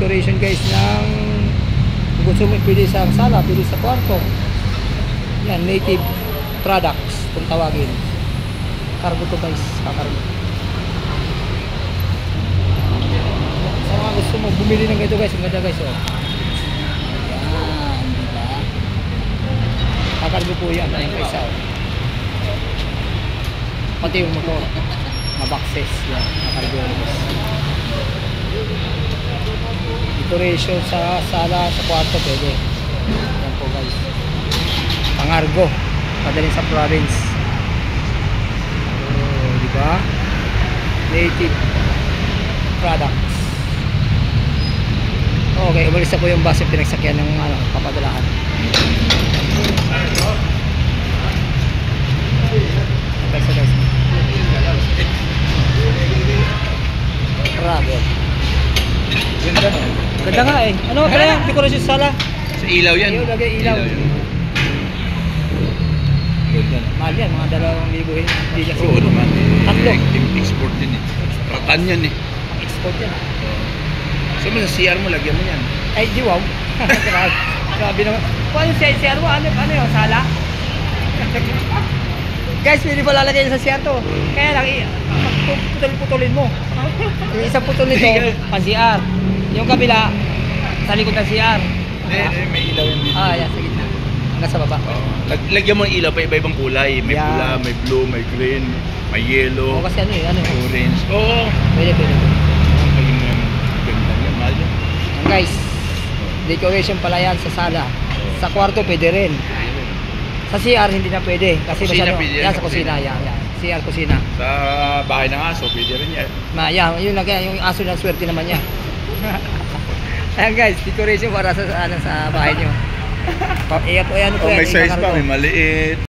decoration guys ng kung gusto mo pwede sa sala, pwede sa kwarto. Yan, native products kung tawagin. Cargo to guys, kakargo. Sa mga gusto mo bumili ng ganito guys, ang ganda guys, oh. Yan, diba? Kakargo po yan, ayun guys, oh. Pati yung motor, maboxes, yan, kakargo guys. Decoration sa sala, sa kwarto pwede. Yan po guys. Pangargo, padaling sa province. Oh, diba? Native products. Okay, umalis na po yung bus yung pinagsakyan ng papadalahan. Guys, guys. Travel. Ganda no? Ganda nga eh. Ano pala yung decoration sa sala? Sa ilaw yan. Ilaw, lagay ilaw. Ganda. Mahal yan, mga 2,000 hindi kasi. Oo naman eh. Tatlo. Export din eh. Ratan yan eh. Export yan. So sa CR mo, lagyan mo yan. Ay, di wow. Grabe naman. Kung ano yung CR mo, ano yung sala? Guys, hindi pa lalagay sa CR to. Kaya lang, putol-putulin mo. Yung isang putol nito, pang CR. Yung kabila, sa likod ng CR. May ilaw yan dito. Yan, sa gitna. Hanggang sa baba. Lagyan mo ng ilaw pa iba-ibang kulay. May pula, may blue, may green, may yellow. Kasi ano orange. Oo. Pwede. Ganda yan, mahal yan. Guys, decoration pala yan sa sala. Sa kwarto pwede rin. Sa CR hindi na pwede. Kasi kusina, yan, sa kusina. Yan. CR kusina. Sa bahay ng aso, pwede rin yan. Yun lang kaya, yung aso ng swerte naman niya. Ayan guys, decoration para sa bahay nyo. May size pa, may maliit.